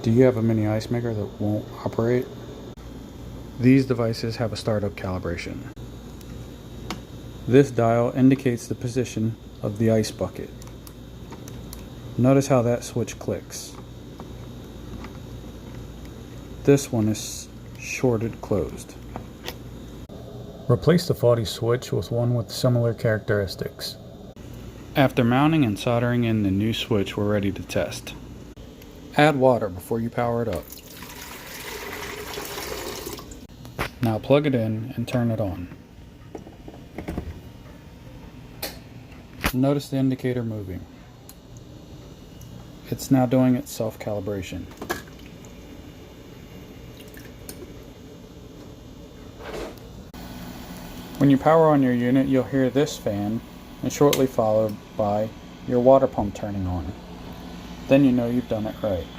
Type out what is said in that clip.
Do you have a mini ice maker that won't operate? These devices have a startup calibration. This dial indicates the position of the ice bucket. Notice how that switch clicks. This one is shorted closed. Replace the faulty switch with one with similar characteristics. After mounting and soldering in the new switch, we're ready to test. Add water before you power it up. Now plug it in and turn it on. Notice the indicator moving. It's now doing its self-calibration. When you power on your unit, you'll hear this fan and shortly followed by your water pump turning on. Then you know you've done it right.